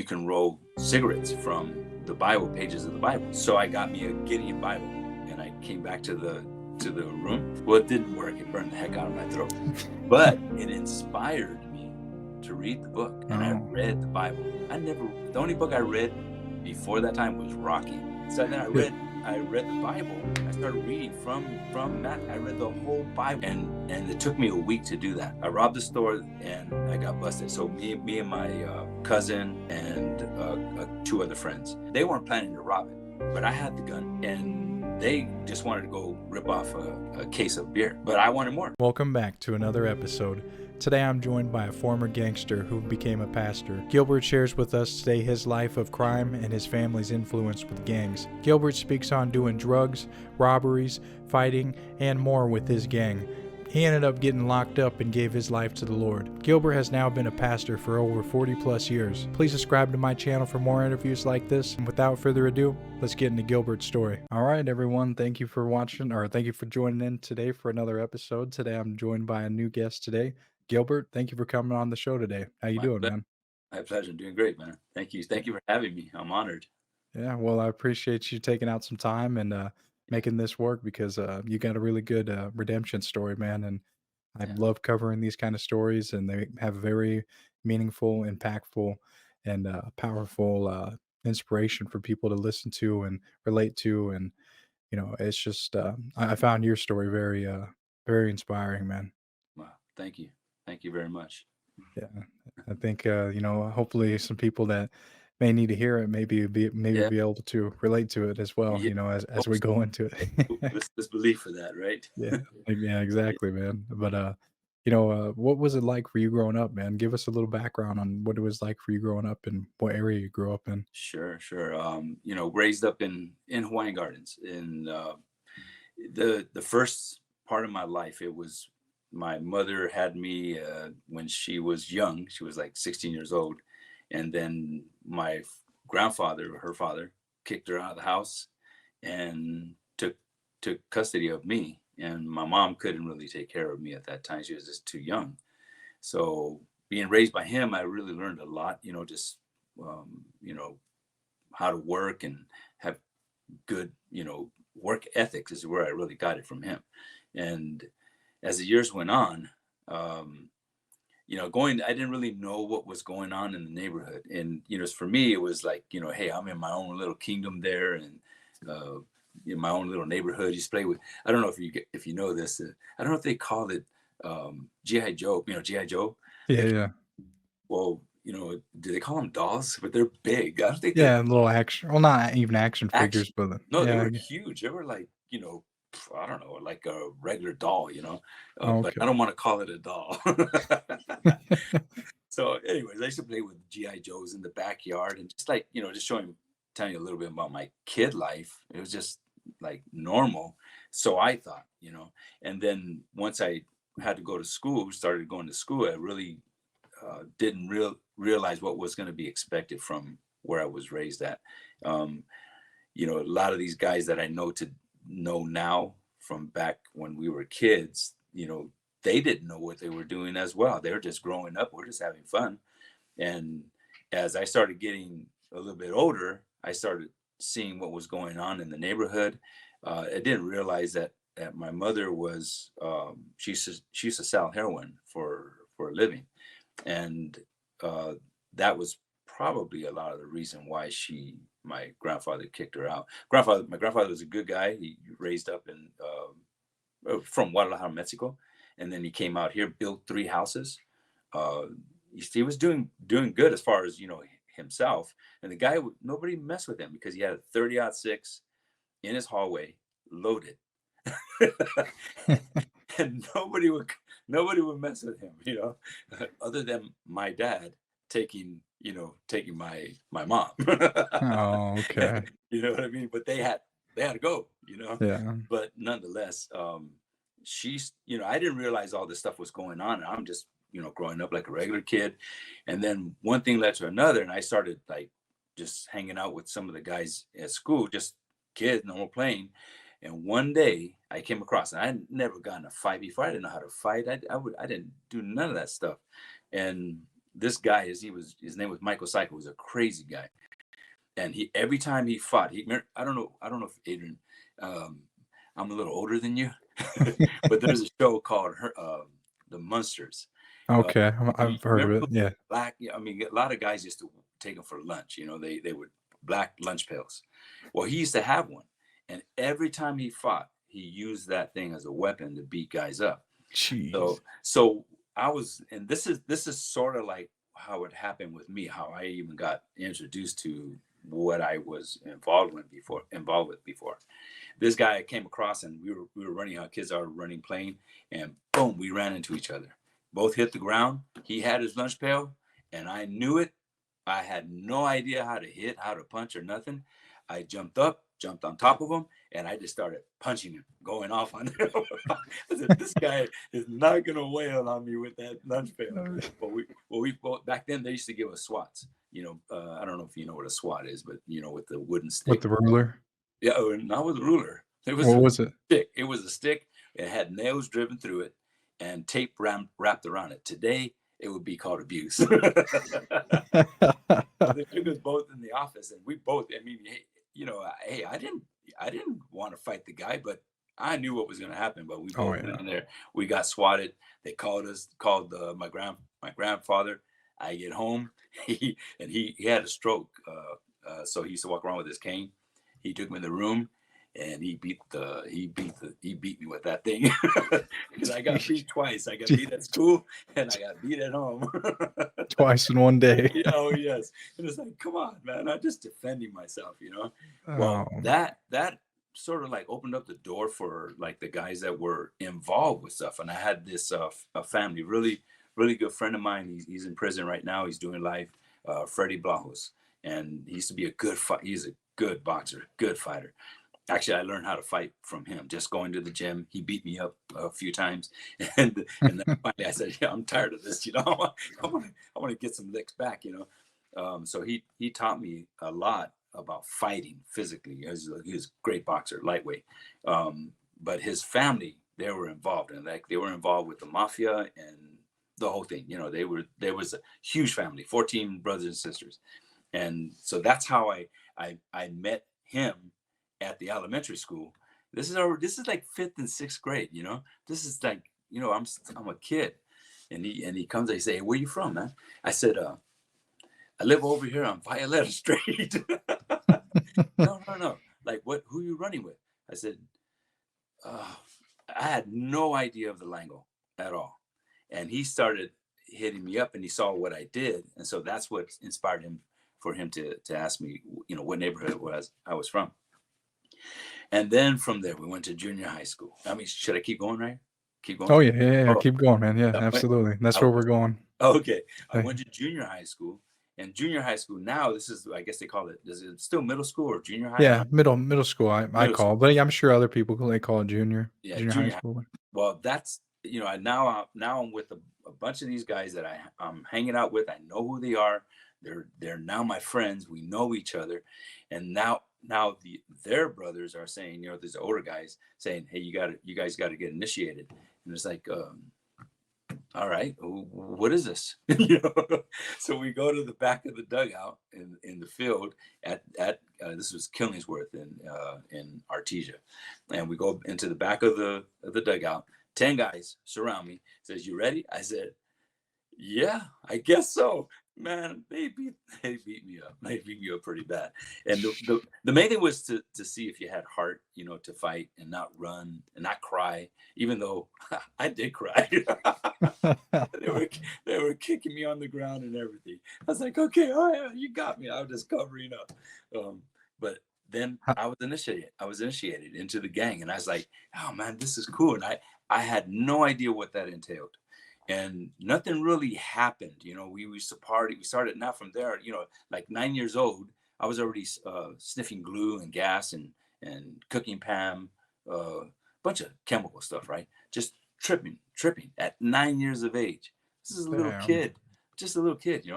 you can roll cigarettes from the Bible, pages of the Bible. So I got me a Gideon Bible, and I came back to the room. Well, it didn't work. It burned the heck out of my throat. But it inspired me to read the book, and I read the Bible. The only book I read before that time was Rocky. So then I read the Bible. I started reading from that. I read the whole Bible, and it took me a week to do that. I robbed the store and I got busted. So me and my cousin and 2 other friends, they weren't planning to rob it, but I had the gun, and they just wanted to go rip off a case of beer, but I wanted more. Welcome back to another episode. Today I'm joined by a former gangster who became a pastor. Gilbert shares with us today his life of crime and his family's influence with gangs. Gilbert speaks on doing drugs, robberies, fighting, and more with his gang. He ended up getting locked up and gave his life to the Lord. Gilbert has now been a pastor for over 40 plus years. Please subscribe to my channel for more interviews like this. And without further ado, let's get into Gilbert's story. All right, everyone. Thank you for watching, or thank you for joining in today for another episode. Today I'm joined by a new guest today. Gilbert, thank you for coming on the show today. How you doing, man? My pleasure. Doing great, man. Thank you. Thank you for having me. I'm honored. Yeah, well, I appreciate you taking out some time and making this work because you got a really good redemption story, man. And I love covering these kind of stories, and they have very meaningful, impactful, and powerful inspiration for people to listen to and relate to. And it's just I found your story very inspiring, man. Wow. Thank you. Thank you very much. Yeah, I think hopefully some people that may need to hear it maybe be able to relate to it as well. Yeah. As we go into it. Let's believe for that, right? Yeah, exactly, man. But what was it like for you growing up, man? Give us a little background on what it was like for you growing up and what area you grew up in. Sure. Raised up in Hawaiian Gardens. In the first part of my life, it was my mother had me when she was young. She was like 16 years old, and then my grandfather, her father, kicked her out of the house and took custody of me. And my mom couldn't really take care of me at that time. She was just too young. So being raised by him, I really learned a lot. Just how to work and have good, work ethics is where I really got it from him. And as the years went on, I didn't really know what was going on in the neighborhood. And, for me, it was like, hey, I'm in my own little kingdom there, and in my own little neighborhood. Just play with, I don't know if you know this, I don't know if they call it G.I. Joe, G.I. Joe. Yeah. Well, do they call them dolls? But they're big. I don't think Yeah, little action. Well, not even action figures, but no, they yeah. were huge. They were like, I don't know, like a regular doll, but Okay. I don't want to call it a doll. So anyways, I used to play with G.I. Joes in the backyard, and just like, just telling you a little bit about my kid life. It was just like normal. So I thought, and then once I had to go to school, started going to school, I really didn't realize what was going to be expected from where I was raised at. A lot of these guys that I know now from back when we were kids, they didn't know what they were doing as well. They were just growing up. We're just having fun. And as I started getting a little bit older, I started seeing what was going on in the neighborhood. I didn't realize that my mother was, she used to sell heroin for a living. And that was probably a lot of the reason why my grandfather kicked her out. My grandfather was a good guy. He raised up from Guadalajara, Mexico, and then he came out here, built 3 houses. He was doing good as far as himself. And the guy, nobody messed with him because he had a 30-06 in his hallway, loaded, and nobody would mess with him, other than my dad taking my mom. Oh, okay. You know what I mean? But they had to go, Yeah. But nonetheless, I didn't realize all this stuff was going on. And I'm just, growing up like a regular kid. And then one thing led to another. And I started like just hanging out with some of the guys at school, just kids, normal playing. And one day I came across, and I had never gotten a fight before. I didn't know how to fight. I didn't do none of that stuff. And this guy his name was Michael Cycle, was a crazy guy. And he every time he fought, I don't know if Adrian, um, I'm a little older than you, but there's a show called The Munsters. Uh, Okay, you I've heard of remember it. those Yeah. black? Yeah, I mean, a lot of guys used to take them for lunch. They would black lunch pails. Well, he used to have one, and every time he fought, he used that thing as a weapon to beat guys up. Jeez. So I was, and this is sort of like how it happened with me, how I even got introduced to what I was involved with before. This guy I came across, and we were running, how kids are running, playing, and boom, we ran into each other. Both hit the ground. He had his lunch pail, and I knew it. I had no idea how to hit, how to punch, or nothing. I jumped up, jumped on top of him, and I just started punching him, going off on him. I said, "This guy is not gonna wail on me with that lunch pail." Well, back then they used to give us SWATs. I don't know if you know what a SWAT is, but with the wooden With stick. the ruler? Yeah, not with a ruler. It was What a was it? stick. It was a stick. It had nails driven through it and tape wrapped around it. Today, it would be called abuse. They took us both in the office, and we both. I mean, hey, I didn't want to fight the guy, but I knew what was going to happen. But we Oh, both yeah. went in there. We got swatted. They called my grandfather. I get home, he had a stroke, so he used to walk around with his cane. He took me in the room, and he beat me with that thing. Because I got beat twice. I got beat at school, and I got beat at home. Twice in one day. Oh yes, and it's like, come on, man, I'm just defending myself. Well, Oh, that sort of like opened up the door for like the guys that were involved with stuff. And I had this a family, really really good friend of mine. He's in prison right now. He's doing life. Freddie Blahos, and he used to be a good fight. He's a good boxer, good fighter. Actually, I learned how to fight from him, just going to the gym. He beat me up a few times, and then finally I said, "Yeah, I'm tired of this. I want to get some licks back." So he taught me a lot about fighting physically. He was a great boxer, lightweight. But his family, they were involved, and like they were involved with the mafia and the whole thing. There was a huge family, 14 brothers and sisters, and so that's how I met him at the elementary school. This is like fifth and sixth grade. This is like, I'm a kid, and he comes. I say, "Hey, where you from, man?" I said, "I live over here on Violetta Street." No, no, no. Like, what? Who are you running with? I said, uh, I had no idea of the lingo at all, and he started hitting me up, and he saw what I did, and so that's what inspired him for him to ask me, what neighborhood I was from. And then from there, we went to junior high school. I mean, should I keep going, right? Keep going? oh yeah, yeah, yeah. Oh, Keep going, man. Yeah, I went, absolutely. That's I, where we're going. okay. I Hey. went to junior high school, and junior high school now, this is, I guess they call it, is it still middle school or junior high Yeah, now? middle school. I Middle call, school. but yeah, I'm sure other people they call it Yeah, junior high junior high. school. Well, that's, now I'm with a bunch of these guys that I'm hanging out with. I know who they are. They're now my friends. We know each other, and now their brothers are saying, these older guys saying, "Hey, you guys got to get initiated." And it's like, all right, what is this? So we go to the back of the dugout in the field at this was Killingsworth in Artesia, and we go into the back of the dugout. 10 guys surround me. Says, "You ready?" I said, "Yeah, I guess so." Man, they beat me up. They beat me up pretty bad. And the main thing was to see if you had heart, to fight and not run and not cry, even though I did cry. they were they were kicking me on the ground and everything. I was like, "Okay, oh yeah, you got me." I was just covering up. But then I was initiated into the gang, and I was like, "Oh man, this is cool." And I had no idea what that entailed, and nothing really happened. We used to party. We started now from there. Like 9 years old, I was already sniffing glue and gas and cooking Pam, a bunch of chemical stuff, right? Just tripping at 9 years of age. This is a little Damn. kid, just a little kid.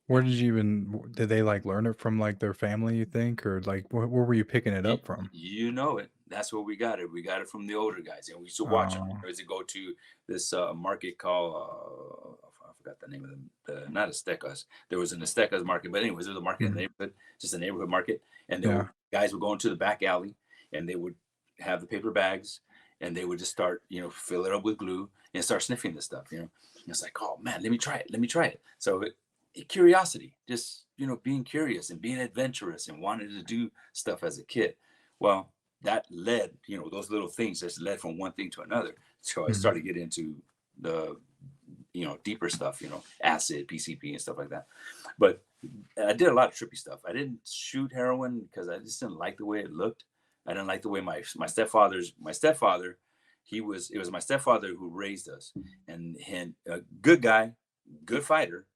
Where did you even did they like learn it from like their family, you think, or like where were you picking it You, up from? you know it. That's where we got it. We got it from the older guys, and we used to watch them. Oh, We used to go to this market called forgot the name of them. Not Aztecas. There was an Aztecas market, but anyways, there was a market in the Mhm. neighborhood, just a neighborhood market, and there were Yeah. guys would go into the back alley, and they would have the paper bags, and they would just start, fill it up with glue and start sniffing this stuff. And it's like, oh man, let me try it. Let me try it. So curiosity, just being curious and being adventurous and wanting to do stuff as a kid. Well, that led, those little things just led from one thing to another. So I Mhm. started getting into the, deeper stuff, acid, PCP, and stuff like that. But I did a lot of trippy stuff. I didn't shoot heroin because I just didn't like the way it looked. I didn't like the way my stepfather, it was my stepfather who raised us, and a good guy, good fighter,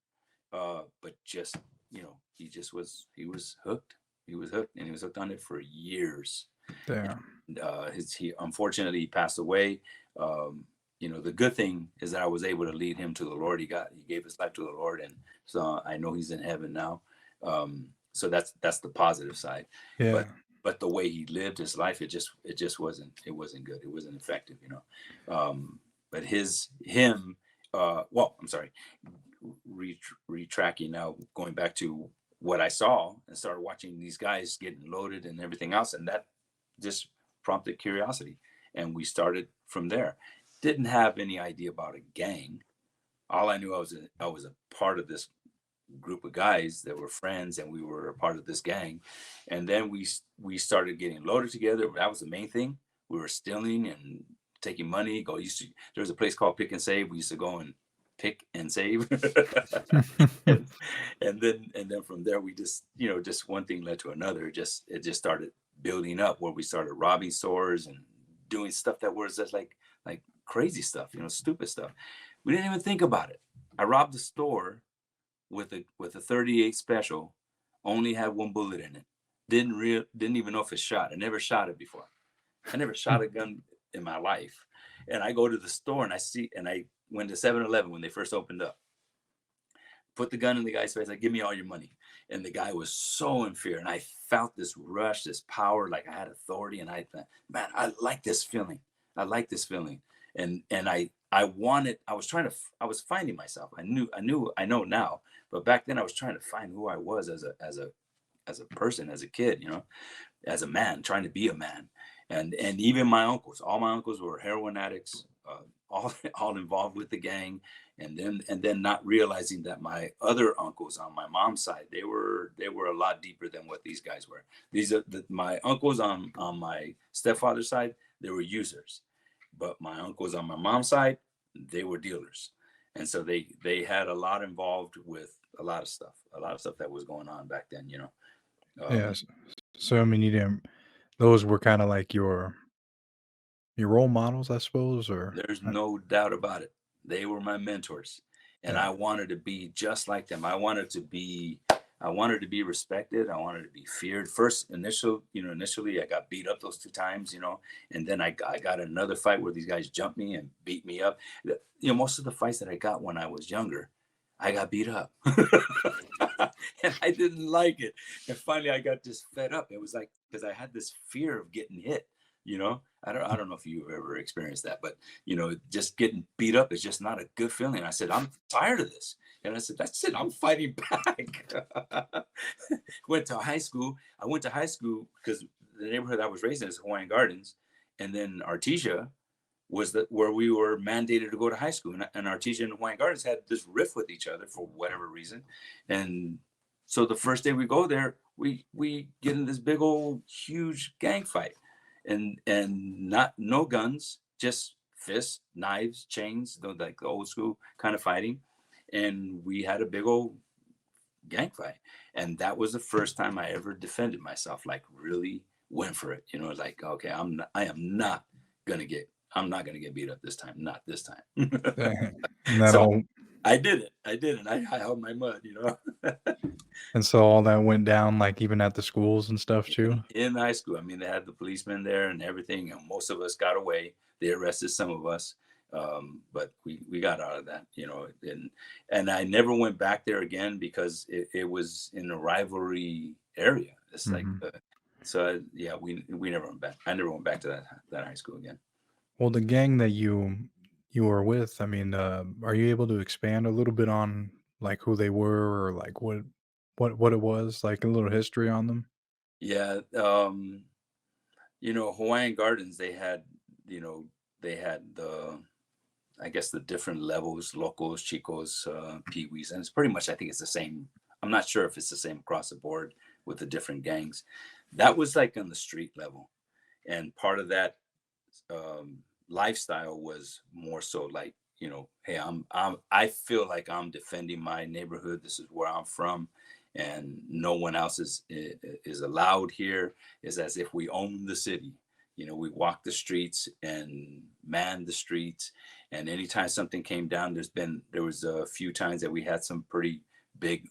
but just he was hooked. He was hooked, and he was hooked on it for years. Damn. And, he unfortunately passed away. Um, the good thing is that I was able to lead him to the Lord. He gave his life to the Lord, and so I know he's in heaven now. So that's the positive side. But Yeah. but the way he lived his life, it just wasn't good. It wasn't effective. But him. Well, I'm sorry, retracking now, going back to what I saw and started watching these guys getting loaded and everything else, and that just prompted curiosity, and we started from there. Didn't have any idea about a gang. All I knew, I was a part of this group of guys that were friends, and we were a part of this gang. And then we started getting loaded together. That was the main thing. We were stealing and taking money. There was a place called Pick and Save. We used to go and pick and save. and, and then from there, we just one thing led to another. It just started building up, where we started robbing stores and doing stuff that was just like crazy stuff, stupid stuff. We didn't even think about it. I robbed a store with a 38 special, only had one bullet in it. Didn't even know if it shot. I never shot it before. I never shot a gun in my life. And I go to the store, and I went to 7-Eleven when they first opened up. Put the gun in the guy's face, like, give me all your money. And the guy was so in fear. And I felt this rush, this power, like I had authority. And I thought, man, I like this feeling. I like this feeling. And I was finding myself. I know now, but back then I was trying to find who I was as a person, as a kid, as a man, trying to be a man. And even all my uncles were heroin addicts, all all involved with the gang. And then not realizing that my other uncles on my mom's side, they were a lot deeper than what these guys were. These are my uncles on my stepfather's side, they were users, but my uncles on my mom's side, they were dealers. And so they had a lot involved with a lot of stuff that was going on back then. um, Yes. So I mean, you didn't. Those were kind of like your role models, I suppose, or There's no doubt about it. They were my mentors, and yeah. I wanted to be just like them. I wanted to be respected. I wanted to be feared. Initially I got beat up those two times, and then I got another fight where these guys jumped me and beat me up. Most of the fights that I got when I was younger, I got beat up. And I didn't like it. And finally I got just fed up. It was like, because I had this fear of getting hit, I don't know if you've ever experienced that, but just getting beat up is just not a good feeling. I said, I'm tired of this. And I said, that's it. I'm fighting back. Went to high school. I went to high school because the neighborhood I was raised in is Hawaiian Gardens. And then Artesia was where we were mandated to go to high school. And Artesia and Hawaiian Gardens had this rift with each other for whatever reason. And so the first day we go there, we get in this big old huge gang fight, and not no guns, just fists, knives, chains, like the old school kind of fighting. And we had a big old gang fight, and that was the first time I ever defended myself, like really went for it. Like, okay, I'm not gonna get beat up this time, not this time. Dang. And that So all I did it. I held my mud. and so all that went down, like, even at the schools and stuff too? In high school. I mean, they had the policemen there and everything, and most of us got away. They arrested some of us, but we got out of that, and I never went back there again because it was in a rivalry area. It's like, Mhm. yeah, we never went back. I never went back to that high school again. Well, the gang that you you were with. I mean, are you able to expand a little bit on like who they were or like what it was, like a little history on them? Yeah, Hawaiian Gardens, they had, they had the, I guess, the different levels, locals, chicos, peewees, and it's pretty much, I think it's the same. I'm not sure if it's the same across the board with the different gangs. That was like on the street level, and part of that lifestyle was more so like, hey, I feel like I'm defending my neighborhood. This is where I'm from, and no one else is allowed here. It's as if we own the city. We walk the streets and man the streets, and anytime something came down, there was a few times that we had some pretty big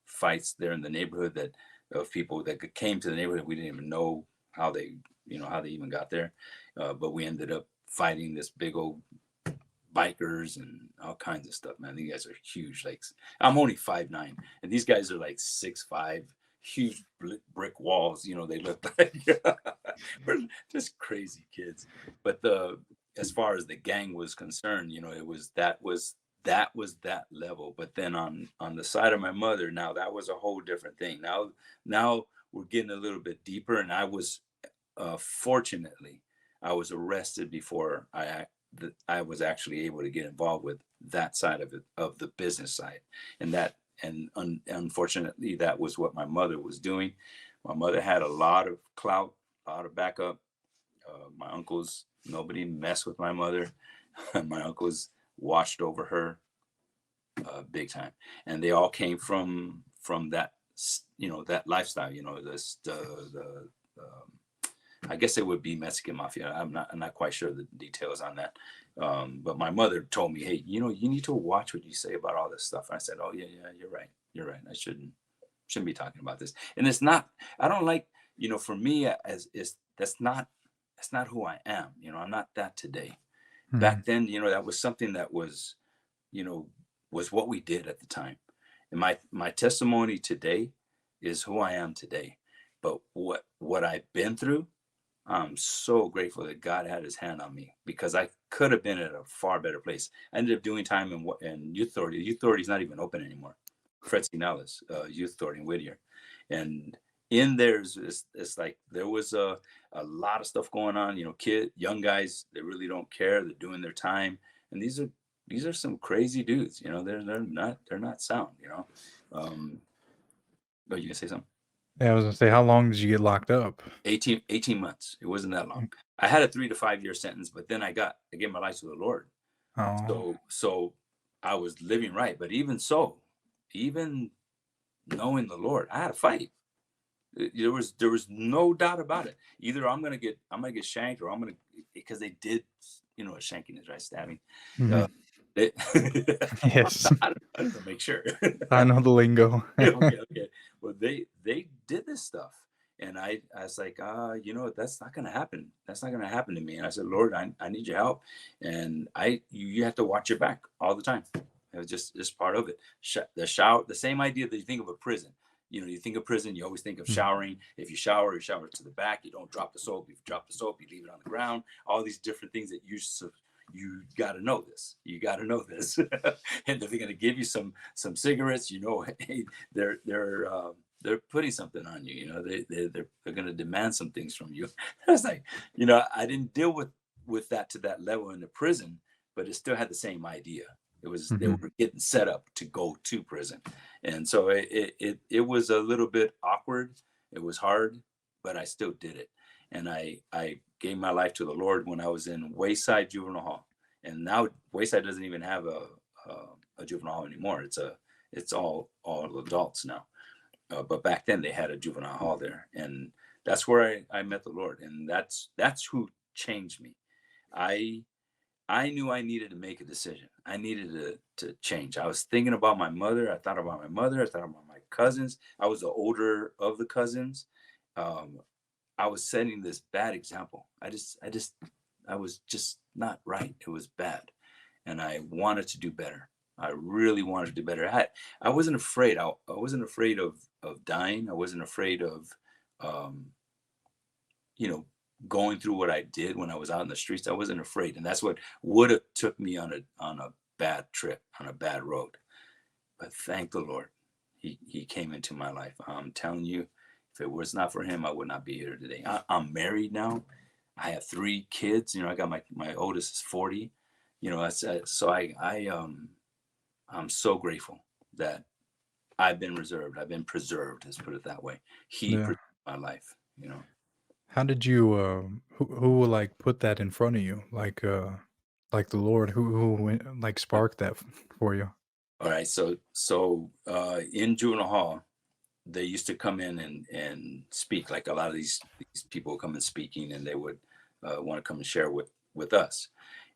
fights there in the neighborhood, that of people that came to the neighborhood. We didn't even know how they how they even got there, but we ended up fighting this big old bikers and all kinds of stuff, man. These guys are huge. Like, I'm only 5'9", and these guys are like 6'5", huge brick walls. They look like we're just crazy kids. But as far as the gang was concerned, that was that level. But then on the side of my mother, now that was a whole different thing. Now we're getting a little bit deeper, and fortunately, I was arrested before I was actually able to get involved with that side of it, of the business side, and unfortunately, that was what my mother was doing. My mother had a lot of clout, a lot of backup. My uncles, nobody messed with my mother. My uncles watched over her big time, and they all came from that lifestyle. This the I guess it would be Mexican mafia. I'm not quite sure the details on that. But my mother told me, hey, you need to watch what you say about all this stuff. And I said, oh yeah, yeah, you're right. You're right. I shouldn't be talking about this. And it's not, I don't like, for me, as is that's not who I am. I'm not that today. Mhm. Back then, that was something that you know, was what we did at the time. And my testimony today is who I am today. But what I've been through, I'm so grateful that God had his hand on me, because I could have been at a far better place. I ended up doing time in youth authority. Youth authority is not even open anymore. Fred Sinellis, youth authority in Whittier. And in there's it's like there was a lot of stuff going on, young guys, they really don't care. They're doing their time. And these are some crazy dudes, they're not sound. Um, but you can say something. Yeah, I was gonna say, how long did you get locked up? 18 months. It wasn't that long. I had a 3 to 5 year sentence, but then I gave my life to the Lord. Oh. So I was living right. But even so, even knowing the Lord, I had a fight. There was no doubt about it. Either I'm gonna get shanked, or I'm gonna, because they did, a shanking is right, stabbing. Uh, Mhm. they, Yes, I don't know, make sure. I know the lingo. Okay, okay. Well, they did this stuff, and I was like, that's not gonna happen. That's not gonna happen to me. And I said, Lord, I need your help, and you have to watch your back all the time. It was just part of it. The shower, the same idea that you think of a prison. You think of prison, you always think of Mhm. showering. If you shower to the back. You don't drop the soap. If you drop the soap, you leave it on the ground. All these different things that you got to know this. You got to know this. And if they're going to give you some cigarettes, hey, they're putting something on you. They're going to demand some things from you. I was like, I didn't deal with that to that level in the prison, but it still had the same idea. They Mhm. were getting set up to go to prison, and so it was a little bit awkward. It was hard, but I still did it, and I gave my life to the Lord when I was in Wayside Juvenile Hall, and now Wayside doesn't even have a juvenile hall anymore. It's all adults now, but back then they had a juvenile hall there, and that's where I met the Lord, and that's who changed me. I I knew I needed to make a decision. I needed to change. I was thinking about my mother. I thought about my mother. I thought about my cousins. I was the older of the cousins. Um, I was setting this bad example. I was just not right. It was bad, and I wanted to do better. I really wanted to do better. I wasn't afraid. I wasn't afraid of dying. I wasn't afraid of, um, you know, going through what I did when I was out in the streets, I wasn't afraid. And that's what would have took me on a bad trip, on a bad road. But thank the Lord, he came into my life. I'm telling you, if it was not for him, I would not be here today. I'm married now. I have 3 kids. You know, I got my oldest is 40. You know, I'm so grateful that I've been preserved. Let's put it that way. He Yeah. preserved my life. You know. How did you who will like put that in front of you? Like the Lord like sparked that for you? All right. So in juvenile hall, they used to come in and speak. Like a lot of these people come in speaking, and they would want to come and share with us.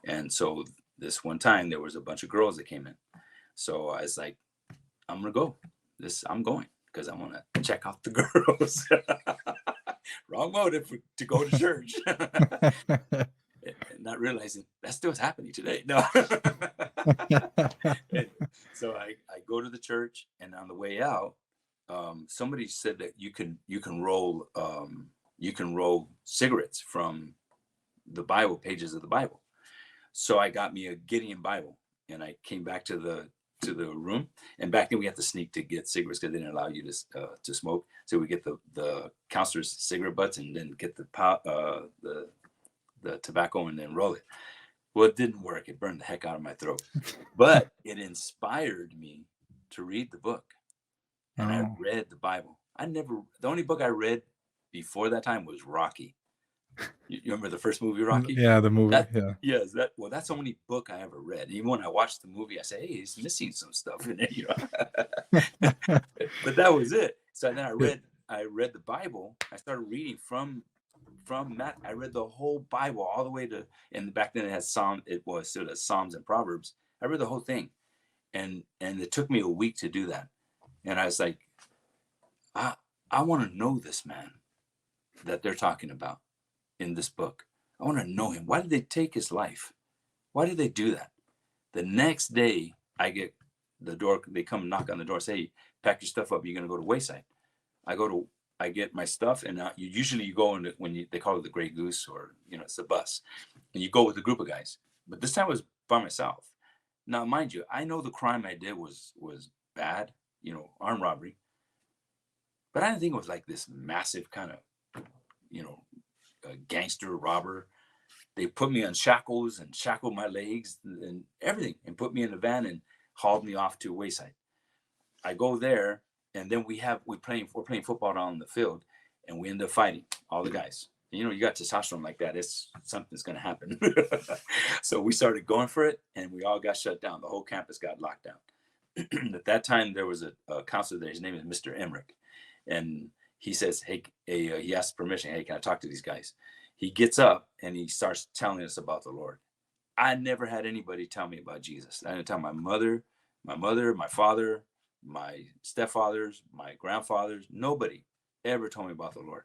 And so this one time there was a bunch of girls that came in. So I was like, I'm gonna go. I'm going because I want to check out the girls. Wrong motive to go to church. Not realizing that still is happening today. No. So I go to the church, and on the way out, somebody said that you can roll cigarettes from the Bible, pages of the Bible. So I got me a Gideon Bible, and I came back to the room. And back then we had to sneak to get cigarettes because they didn't allow you to smoke. So we get the counselor's cigarette butts and then get the tobacco and then roll it. Well, it didn't work. It burned the heck out of my throat. But it inspired me to read the book. And I read the Bible. The only book I read before that time was Rocky. You remember the first movie, Rocky? Yeah, the movie. Yes, that's the only book I ever read. Even when I watched the movie, I say, hey, it's missing some stuff in there, you know. But that was it. So then I read the Bible. I started reading from that. I read the whole Bible all the way to, and back then it was still the Psalms and Proverbs. I read the whole thing. And it took me a week to do that. And I was like, I want to know this man that they're talking about in this book. I want to know him. Why did they take his life? Why did they do that? The next day, I get the door. They come knock on the door, say, hey, pack your stuff up. You're going to go to Wayside. I get my stuff, and usually you go in they call it the Grey Goose, or, you know, it's a bus. And you go with a group of guys. But this time I was by myself. Now, mind you, I know the crime I did was bad, you know, armed robbery. But I didn't think it was like this massive kind of, you know, gangster robber. They put me on shackles and shackled my legs and everything, and put me in the van and hauled me off to Wayside. I go there, and then we're playing football down on the field, and we end up fighting, all the guys. And, you know, you got testosterone like that, something's going to happen. So we started going for it, and we all got shut down. The whole campus got locked down. At that time, there was a counselor there. His name is Mr. Emmerich. And he says, hey, he asks permission. Hey, can I talk to these guys? He gets up and he starts telling us about the Lord. I never had anybody tell me about Jesus. I didn't tell my mother, my father, my stepfathers, my grandfathers. Nobody ever told me about the Lord.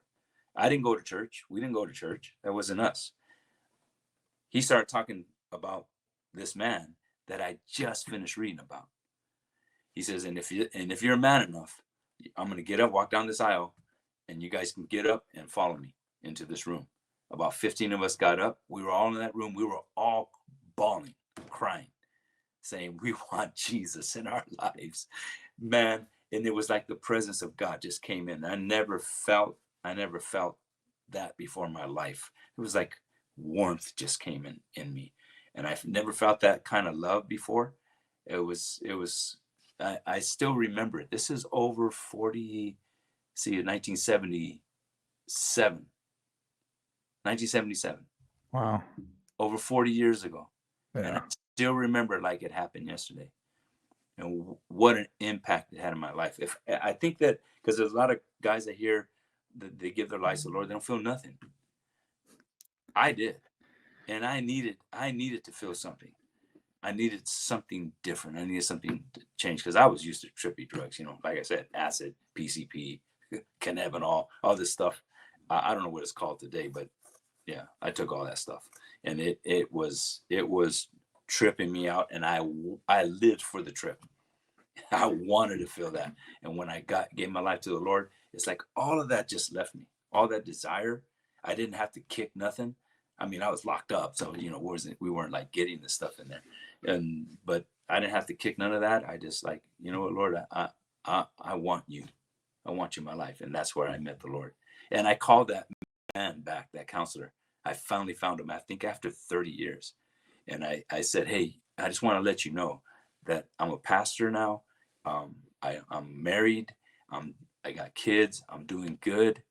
I didn't go to church. We didn't go to church. That wasn't us. He started talking about this man that I just finished reading about. He says, and if you're man enough, I'm going to get up, walk down this aisle, and you guys can get up and follow me into this room. About 15 of us got up. We were all in that room. We were all bawling, crying, saying, we want Jesus in our lives, man. And it was like the presence of God just came in. I never felt that before in my life. It was like warmth just came in me. And I've never felt that kind of love before. It was, I still remember it. This is over 1977. 1977. Wow. Over 40 years ago. Yeah. And I still remember it like it happened yesterday. And what an impact it had in my life. I think that because there's a lot of guys that hear that they give their lives to the Lord, they don't feel nothing. I did. And I needed to feel something. I needed something different. I needed something to change because I was used to trippy drugs, you know, like I said, acid, PCP, cannabinol, all this stuff. I don't know what it's called today, but yeah, I took all that stuff, and it was tripping me out, and I lived for the trip. I wanted to feel that, and when I gave my life to the Lord, it's like all of that just left me. All that desire, I didn't have to kick nothing. I mean, I was locked up, so we weren't like getting the stuff in there, but I didn't have to kick none of that. I just like, you know what, Lord, I want you. I want you in my life, and that's where I met the Lord. And I called that man back, that counselor. I finally found him. I think after 30 years, and I said, hey, I just want to let you know that I'm a pastor now. I'm married. I got kids. I'm doing good,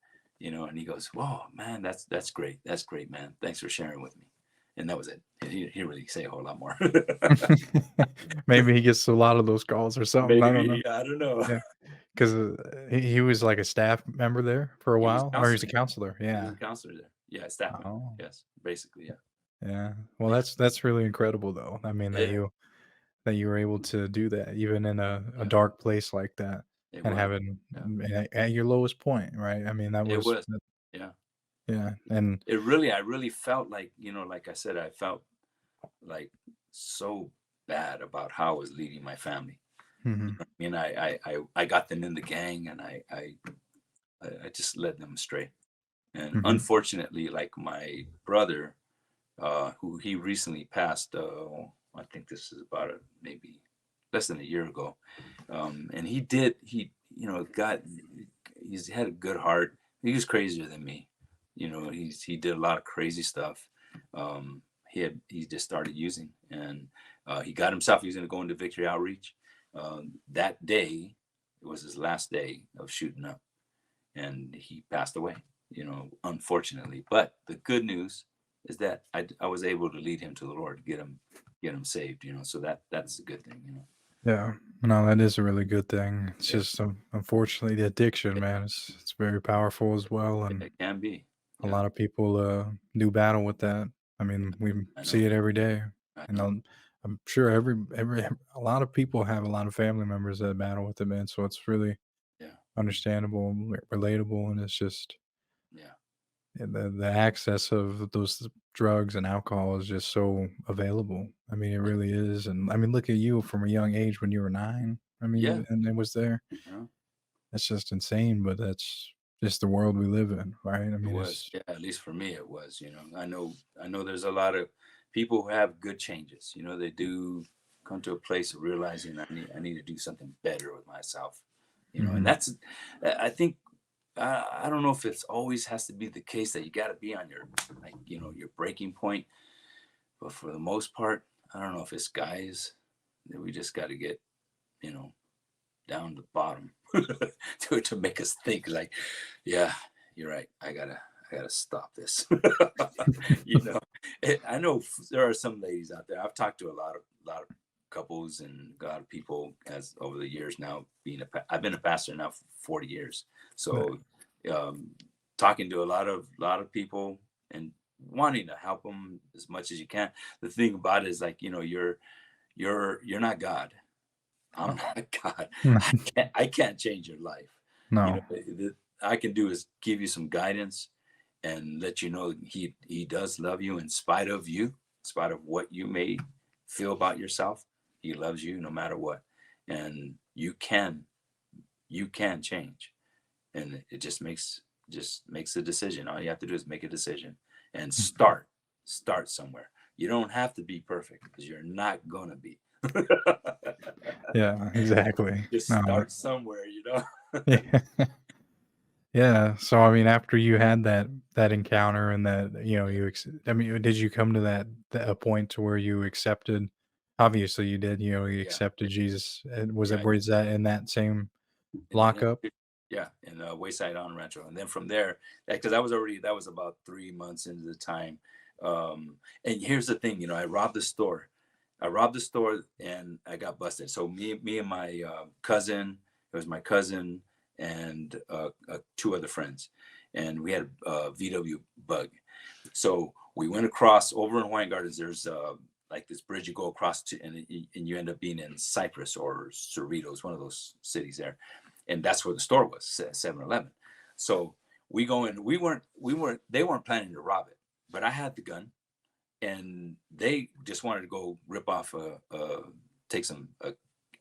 and he goes, whoa, man, that's great. That's great, man. Thanks for sharing with me. And that was it. He didn't really say a whole lot more. Maybe he gets a lot of those calls or something. I don't know. Maybe, I don't know. Yeah, because he was like a staff member there for a He was while, or he's a counseling. counselor. He was Yeah. a counselor there. Yeah, staff member. Oh, Yes, basically, yeah. yeah. Well, that's really incredible, though. I mean, Yeah, that you were able to do that even in a yeah. dark place like that, It and was. having Yeah, at your lowest point, right? I mean, that it was was. Yeah. yeah, and I really felt like, like I said, I felt like so bad about how I was leading my family. mhm, I mean, I got them in the gang, and I just led them astray. And mhm, unfortunately, like my brother, who he recently passed, I think this is about maybe less than a year ago. And God, he's had a good heart. He was crazier than me. He did a lot of crazy stuff. He just started using, and he got himself using to go into Victory Outreach. That day, it was his last day of shooting up, and he passed away. Unfortunately. But the good news is that I was able to lead him to the Lord, get him saved. So that's a good thing. yeah. No, that is a really good thing. It's Yeah, just, unfortunately, the addiction, it, man, it's very powerful as well, and it can be. a Yeah, lot of people, do battle with that. I mean, we I see know. it every day, I and know. I'm sure every a lot of people have a lot of family members that battle with it, man, so it's really Yeah, understandable and relatable, and it's just yeah. the access of those drugs and alcohol is just so available. I mean, it really is, and I mean, look at you from a young age when you were 9. I Yeah. mean, and it was there. You know, That's just insane, but that's just the world we live in, right? I it mean, was. it's Yeah, at least for me, it was. I know there's a lot of people who have good changes. They do come to a place of realizing I need to do something better with myself. And mhm, I think I don't know if it's always has to be the case that you got to be on your like your breaking point, but for the most part, I don't know if it's guys that we just got to get you know down to the bottom to make us think like, yeah, you're right. I gotta stop this. you know, I know there are some ladies out there. I've talked to a lot of couples and a lot of people as over the years now. I've been a pastor now for 40 years, yeah, so um, talking to a lot of people and wanting to help them as much as you can. The thing about it is like you're not God. I'm no, not God. no, I can't change your life. no, I can do is give you some guidance and let you know he does love you in spite of you, in spite of what you may feel about yourself. He loves you no matter what, and you can change, and it just makes a decision. All you have to do is make a decision and start somewhere. You don't have to be perfect because you're not gonna be. yeah, exactly. Just No, start somewhere. yeah. Yeah, so, I mean, after you had that encounter and that, I mean, did you come to that a point to where you accepted obviously you did, you Yeah, accepted Jesus, and yeah. was that in that same in lockup? yeah, in Wayside on Rancho, and then from there, because that was about 3 months into the time. And here's the thing, I robbed the store. I robbed the store and I got busted. So me and my cousin, it was my cousin and two other friends, and we had a VW bug. So we went across over in Hawaiian Gardens. There's like this bridge you go across to, and you end up being in Cypress or Cerritos, one of those cities there, and that's where the store was, 7-Eleven. So we go in. They weren't planning to rob it, but I had the gun, and they just wanted to go rip off take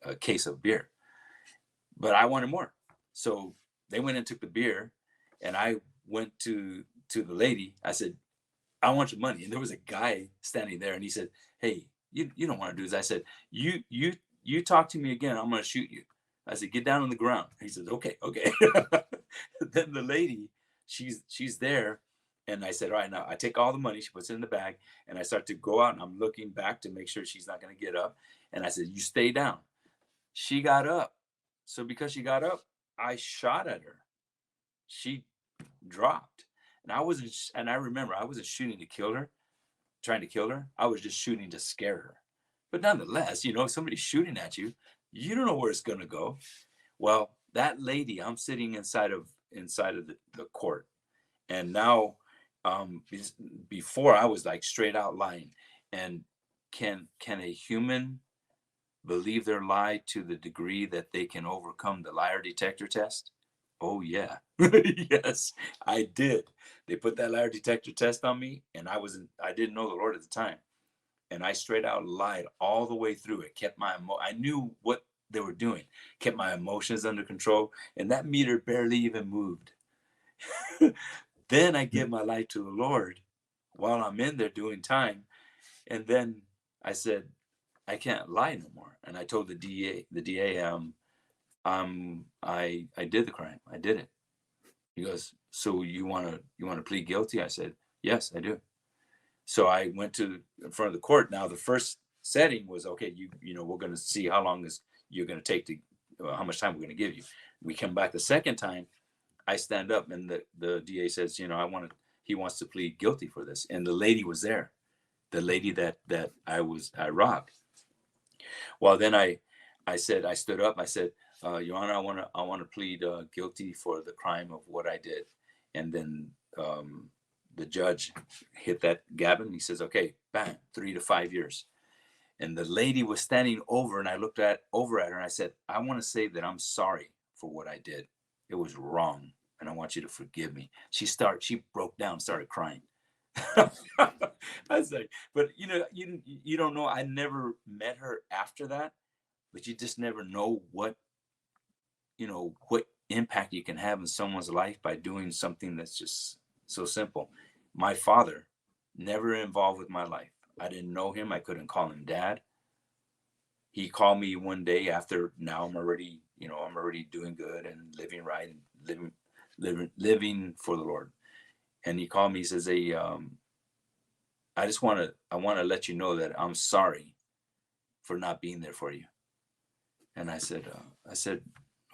a case of beer, but I wanted more. So they went and took the beer, and I went to to the lady, I said, I want your money. And there was a guy standing there, and he said, hey, you don't want to do this. I said, you talk to me again, I'm going to shoot you. I said, get down on the ground. He said, okay. Then the lady, she's there. And I said, all right, now I take all the money. She puts it in the bag. And I start to go out, and I'm looking back to make sure she's not going to get up. And I said, you stay down. She got up. So because she got up, I shot at her. She dropped. And I remember I wasn't shooting to kill her, trying to kill her. I was just shooting to scare her. But nonetheless, somebody's shooting at you. You don't know where it's going to go. Well, that lady, I'm sitting inside of the court. And now, before I was like straight out lying. And can a human believe their lie to the degree that they can overcome the liar detector test? Oh yeah. Yes, I did. They put that liar detector test on me, and I didn't know the Lord at the time. And I straight out lied all the way through it. I knew what they were doing, kept my emotions under control, and that meter barely even moved. Then I give my life to the Lord while I'm in there doing time. And then I said, I can't lie no more. And I told the DA, I did the crime. I did it. He goes, so you want to plead guilty? I said, yes, I do. So I went to in front of the court. Now the first setting was, okay, we're going to see how long you're going to take to, how much time we're going to give you. We come back the second time. I stand up, and the DA says, he wants to plead guilty for this. And the lady was there, the lady that I robbed. Well, then I stood up. I said, Your Honor, I want to plead guilty for the crime of what I did. And then the judge hit that gavel. He says, okay, bang, 3 to 5 years. And the lady was standing over, and I looked over at her, and I said, I want to say that I'm sorry for what I did. It was wrong, and I want you to forgive me. She broke down, started crying. I was like, but you don't know. I never met her after that, but you just never know what impact you can have in someone's life by doing something that's just so simple. My father never involved with my life. I didn't know him. I couldn't call him dad. He called me one day after. Now I'm already doing good and living right and living for the Lord. And he called me. He says, "Hey, I want to let you know that I'm sorry for not being there for you." And I said,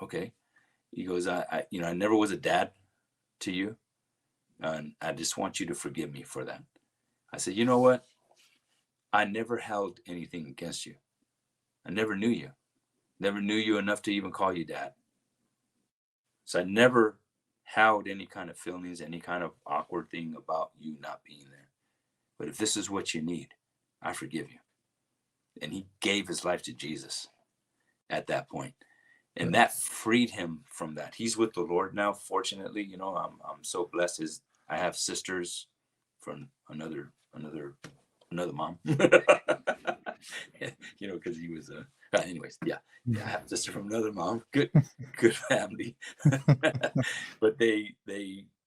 okay. He goes, I never was a dad to you, and I just want you to forgive me for that. I said, you know what? I never held anything against you. I never knew you enough to even call you dad. So I never held any kind of feelings, any kind of awkward thing about you not being there. But if this is what you need, I forgive you. And he gave his life to Jesus at that point. And that freed him from that. He's with the Lord now. Fortunately, I'm so blessed. I have sisters from another mom. Because he was anyways, yeah. I have a sister from another mom. Good family. But they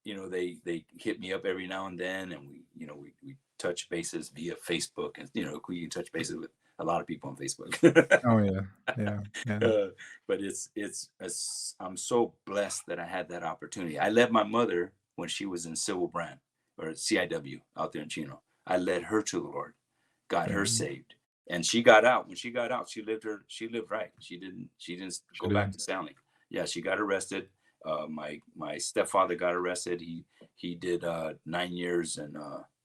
hit me up every now and then, and we touch bases via Facebook, and we can touch bases with a lot of people on Facebook. Oh yeah. But I'm so blessed that I had that opportunity. I led my mother when she was in Civil Brand or CIW out there in Chino. I led her to the Lord, got her saved, and she got out. When she got out, she lived right. She didn't go back to Stanley. Yeah, she got arrested. My stepfather got arrested. He did 9 years in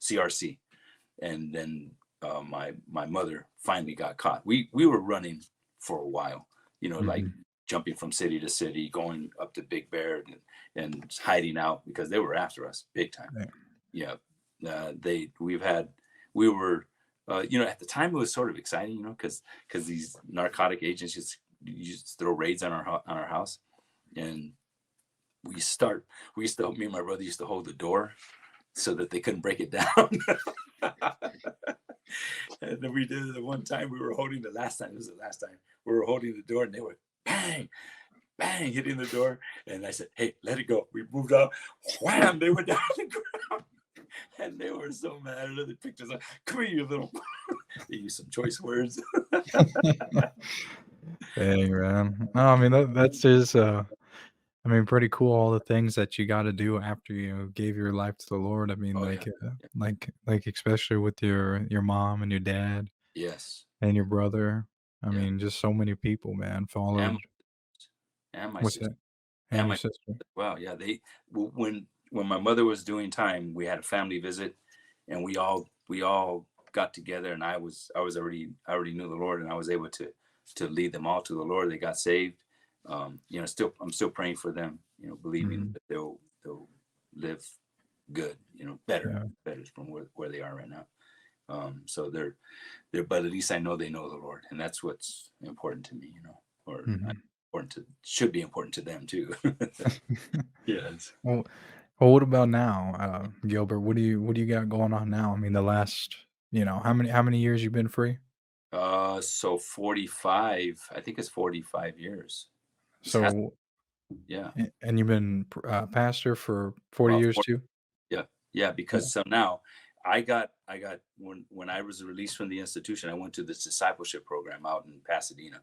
CRC, and then my mother finally got caught. We were running for a while, like jumping from city to city, going up to Big Bear and hiding out because they were after us big time. Right. Yeah. We were at the time it was sort of exciting, because these narcotic agents just throw raids on our house. And me and my brother used to hold the door so that they couldn't break it down. And then we did it the one time. It was the last time we were holding the door, and they were bang, bang, hitting the door. And I said, hey, let it go. We moved up, wham, they went down the ground. And they were so mad. They picked us up. Come here, you little. They used some choice words. Dang, man. No, I mean that's just I mean pretty cool all the things that you got to do after you gave your life to the Lord. I mean Oh yeah. like especially with your mom and your dad Yes. and your brother. I Yeah. mean just so many people, man, And followed. and my What's sister that? And and your my sister. well, yeah. When my mother was doing time, we had a family visit, and we all got together, and I already knew the Lord, and I was able to lead them all to the Lord. They got saved. Still I'm still praying for them. Believing Mhm. that they'll live good. Better Yeah. better from where they are right now. So but at least I know they know the Lord, and that's what's important to me. Or Mhm. important to should be important to them too. Yes. Well, well, what about now, Gilbert? What do you got going on now? I mean, the last, how many years you been free? So 45, I think it's 45 years. This has, So, yeah. and you've been pastor for 40 Well, years too? yeah, yeah, Yeah. because so now I got when I was released from the institution, I went to this discipleship program out in Pasadena.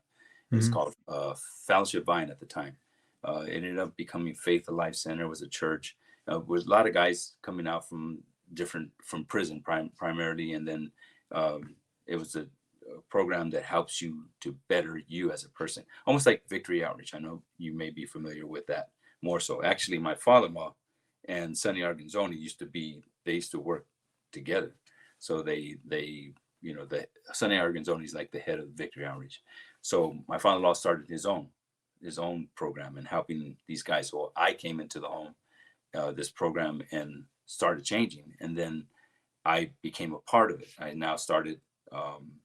It was Mhm. called Fellowship Vine at the time. It ended up becoming Faith Alive Center. It was a church. With a lot of guys coming out from prison primarily, and then it was a program that helps you to better you as a person, almost like Victory Outreach. I know you may be familiar with that more so. Actually, my father-in-law and Sonny Argenzoni they used to work together. So the Sonny Argenzoni is like the head of Victory Outreach. So my father-in-law started his own program and helping these guys. So I came into the home, this program, and started changing. And then I became a part of it. I now started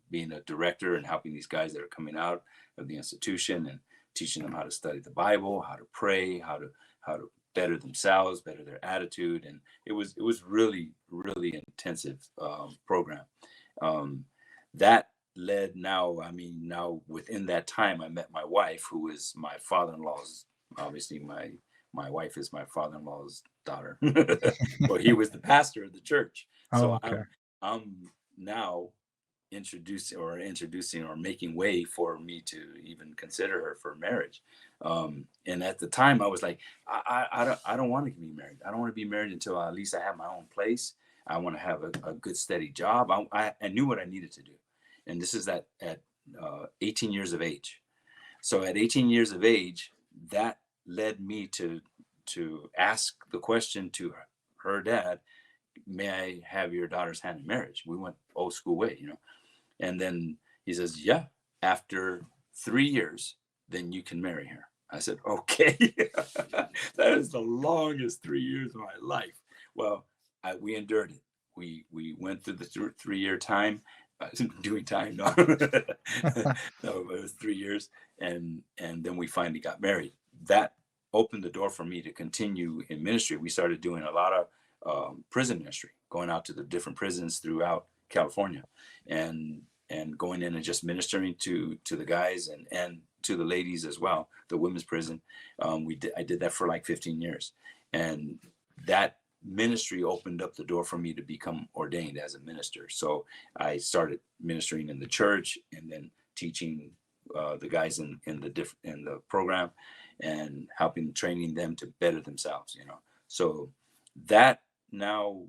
being a director and helping these guys that are coming out of the institution and teaching them how to study the Bible, how to pray, how to better themselves, better their attitude, and it was really really intensive program. Um, that led now. I mean, now within that time, I met my wife, who is my father-in-law's. Obviously, my wife is my father-in-law's daughter. Well, he was the pastor of the church, Oh, so okay. I'm now introducing or making way for me to even consider her for marriage. And at the time I was like, I don't want to be married. I don't want to be married until at least I have my own place. I want to have a good steady job. I knew what I needed to do. And this is at 18 years of age. So at 18 years of age, that led me to ask the question to her dad, may I have your daughter's hand in marriage? We went old school way. And then he says, yeah, after 3 years, then you can marry her. I said, okay. That is the longest 3 years of my life. Well, we endured it. We went through the 3 year time, doing time. No, no, but it was 3 years, and then we finally got married. That opened the door for me to continue in ministry. We started doing a lot of prison ministry, going out to the different prisons throughout California, and going in and just ministering to the guys and to the ladies as well, the women's prison. I did that for like 15 years, and that ministry opened up the door for me to become ordained as a minister. So I started ministering in the church and then teaching the guys in the program and helping training them to better themselves. So that now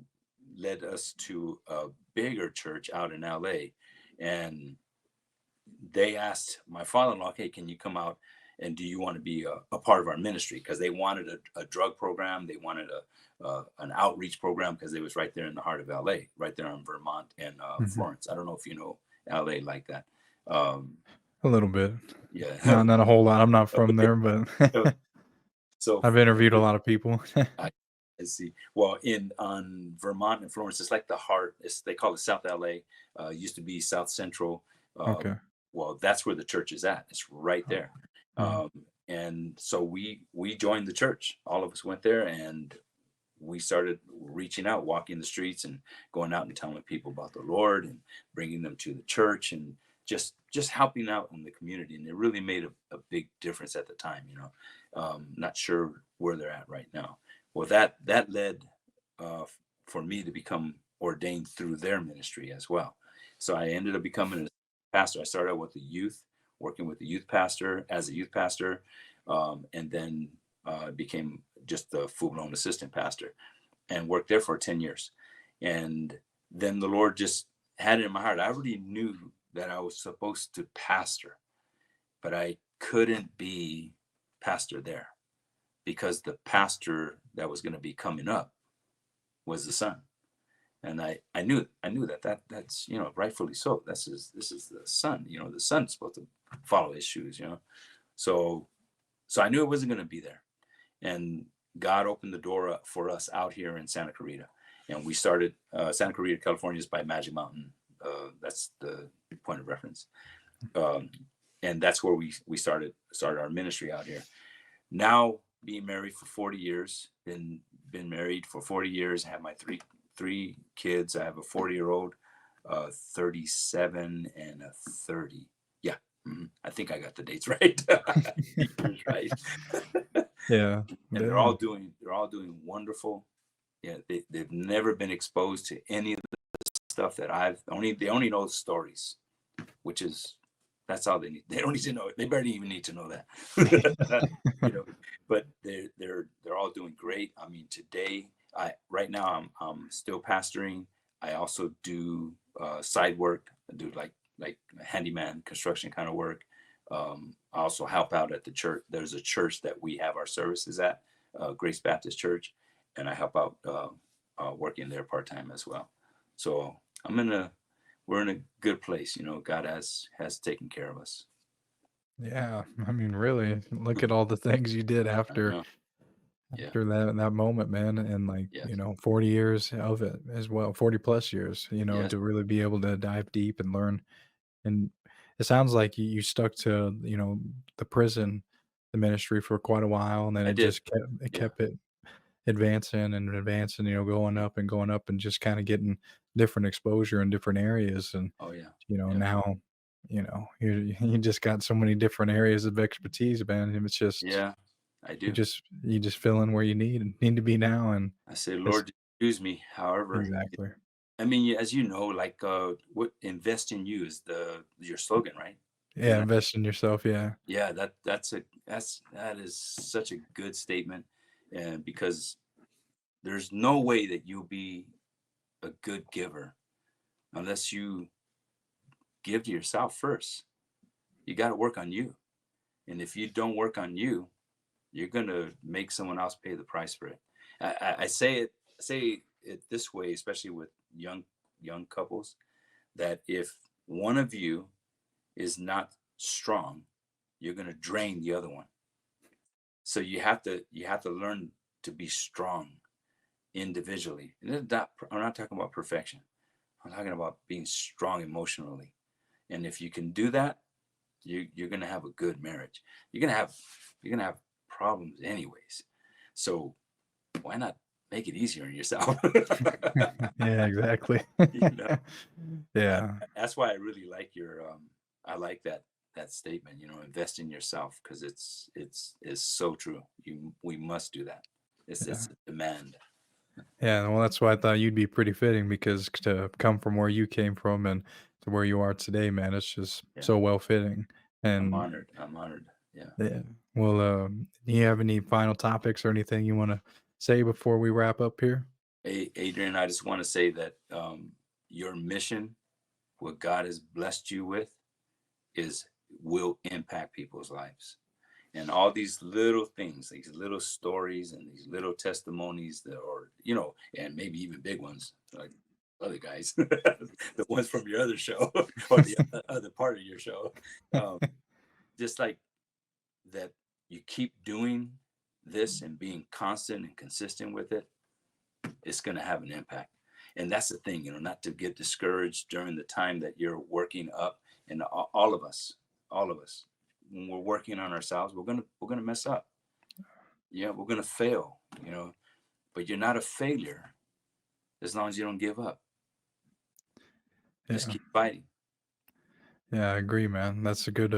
led us to a bigger church out in LA, and they asked my father-in-law, hey, can you come out and do you want to be a part of our ministry? Because they wanted a drug program. They wanted an outreach program, because it was right there in the heart of LA, right there in Vermont and Mhm. Florence. I don't know if you know LA like that. um, A little bit. yeah. Not a whole lot. I'm not from there, but So I've interviewed a lot of people. I, I see. Well, in on Vermont and Florence, it's like the heart. They call it South LA. Used to be South Central. Okay. Well, that's where the church is at. It's right Oh, there. mhm. And so we joined the church. All of us went there, and we started reaching out, walking the streets, and going out and telling people about the Lord and bringing them to the church, and just helping out in the community. And it really made a big difference at the time. Not sure where they're at right now. Well, that led for me to become ordained through their ministry as well. So I ended up becoming a pastor. I started out with the youth, working with the youth pastor as a youth pastor, and then became just the full-blown assistant pastor and worked there for 10 years. And then the Lord just had it in my heart. I already knew that I was supposed to pastor, but I couldn't be pastor there because the pastor that was going to be coming up was the son. And I knew that's, rightfully so. This is the son, the son's supposed to follow his shoes. So, so I knew it wasn't going to be there. And God opened the door up for us out here in Santa Clarita. And we started, Santa Clarita, California is by Magic Mountain. That's the point of reference. And that's where we started our ministry out here. Now being married for 40 years, been married for 40 years, I have my three kids. I have a 40-year-old, 37, and a 30. Yeah. I think I got the dates right. Years right. Yeah. And they're all doing wonderful. Yeah, they've never been exposed to any of the stuff that they only know the stories, which is that's all they need. They don't need to know it. They barely even need to know that. But they're all doing great. I mean, today, right now I'm still pastoring. I also do side work. I do like handyman construction kind of work. I also help out at the church. There's a church that we have our services at, Grace Baptist Church, and I help out working there part-time as well. So we're in a good place. God has taken care of us. Yeah, I mean, really, look at all the things you did I after know. Yeah. that moment, man, and Yes. 40 years of it as well, 40 plus years, Yes. to really be able to dive deep and learn. And it sounds like you stuck to, the prison, the ministry for quite a while, and then I it did. just kept Yeah. advancing and advancing, going up and just kind of getting different exposure in different areas. And, Oh yeah. Yeah. now, you just got so many different areas of expertise, man. And it's just, Yeah. I do. you just fill in where you need to be now. And I say, it's Lord, use me. However, exactly. I mean, as you know, like what invest in you is your slogan, right? Yeah. Isn't it? Invest in yourself. Yeah. Yeah. That is such a good statement, and because there's no way that you'll be a good giver unless you give to yourself first. You got to work on you, and if you don't work on you, you're gonna make someone else pay the price for it. I say it this way, especially with young couples, that if one of you is not strong, you're gonna drain the other one. So you have to learn to be strong individually. And I'm not talking about perfection. I'm talking about being strong emotionally. And if you can do that, you're gonna have a good marriage. You're gonna have problems anyways. So why not make it easier on yourself? Yeah, exactly. you know, uh, Yeah. that's why I really like I like that statement. Invest in yourself because it's so true. We must do that. Yeah. It's a demand. Yeah, well, that's why I thought you'd be pretty fitting because to come from where you came from and to where you are today, man, it's just Yeah, so well fitting. I'm And honored. I'm honored. Yeah. yeah, well, do you have any final topics or anything you want to say before we wrap up here? Hey, Adrian, I just want to say that your mission, what God has blessed you with, is will impact people's lives. And all these little things, these little stories and these little testimonies that or and maybe even big ones like other guys, the ones from your other show or the other part of your show. Um, just like that you keep doing this and being constant and consistent with it, it's going to have an impact. And that's the thing, not to get discouraged during the time that you're working up. And all of us, when we're working on ourselves, we're gonna mess up. Yeah, we're gonna fail. But you're not a failure as long as you don't give up. Just Yeah, keep fighting. yeah, I agree, man. That's a good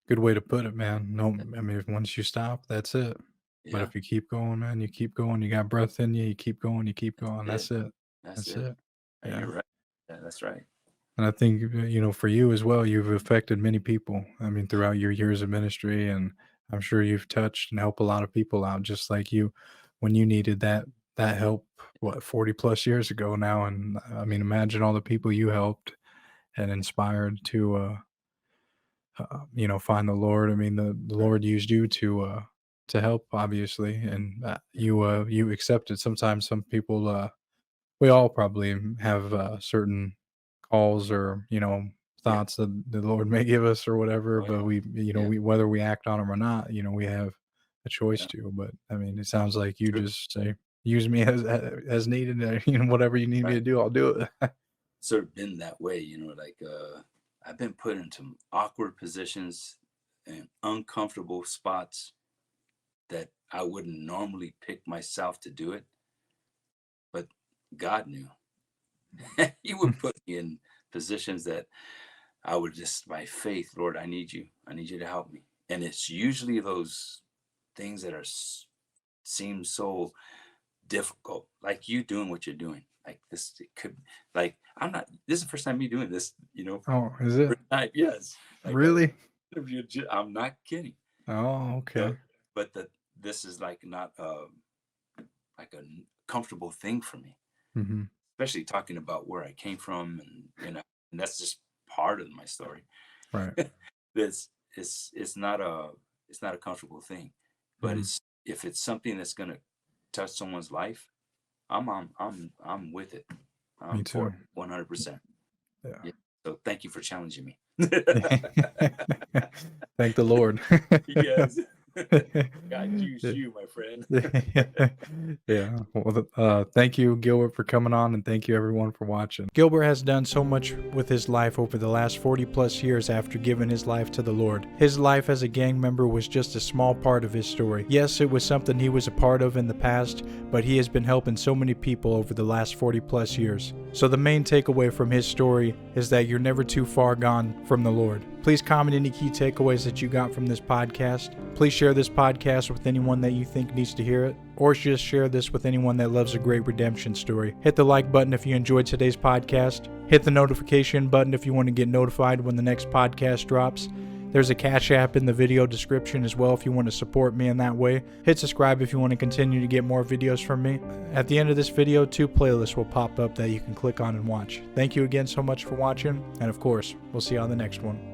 way to put it, man. No, I mean, if once you stop, that's it. But Yeah, if you keep going, man, you keep going. You got breath in you. You keep going. You keep that's going. it. That's it. That's That's it. it. And Yeah. you're right. Yeah, that's right. And I think, for you as well, you've affected many people. I mean, throughout your years of ministry, and I'm sure you've touched and helped a lot of people out, just like you, when you needed that help, what, 40 plus years ago now. And I mean, imagine all the people you helped and inspired to, find the Lord. I mean, the Right. Lord used you to help, obviously, and you accepted. Sometimes some people, we all probably have certain calls or Yeah. thoughts that the Lord may give us or whatever, Oh, yeah. but Yeah. we whether we act on them or not, we have a choice Yeah. to. But I mean, it sounds like you True. just say, use me as needed. Whatever you need me Right. to do, I'll do it. Sort of been that way, like I've been put into awkward positions and uncomfortable spots that I wouldn't normally pick myself to do it, but God knew. He would put me in positions that I would just, by faith, Lord, I need you. I need you to help me. And it's usually those things that seem so difficult, like you doing what you're doing. Like this, it could, like, I'm not, this is the first time me doing this, Oh, is it first time, yes. Like a really? interview, I'm not kidding. Oh, So, okay. but this is like not like a comfortable thing for me, Hmm. especially talking about where I came from, and that's just part of my story. Right. This it's not a comfortable thing, but Hmm. it's if it's something that's gonna touch someone's life, I'm with it. Me I'm for too. it 100%. Yeah. Yeah. So thank you for challenging me. Thank the Lord. Yes. God used Yeah. you, my friend. Yeah. Well, thank you, Gilbert, for coming on, and thank you, everyone, for watching. Gilbert has done so much with his life over the last 40 plus years after giving his life to the Lord. His life as a gang member was just a small part of his story. Yes, it was something he was a part of in the past, but he has been helping so many people over the last 40 plus years. So the main takeaway from his story is that you're never too far gone from the Lord. Please comment any key takeaways that you got from this podcast. Please share this podcast with anyone that you think needs to hear it, or just share this with anyone that loves a great redemption story. Hit the like button if you enjoyed today's podcast. Hit the notification button if you want to get notified when the next podcast drops. There's a Cash App in the video description as well if you want to support me in that way. Hit subscribe if you want to continue to get more videos from me. At the end of this video, 2 playlists will pop up that you can click on and watch. Thank you again so much for watching, and of course, we'll see you on the next one.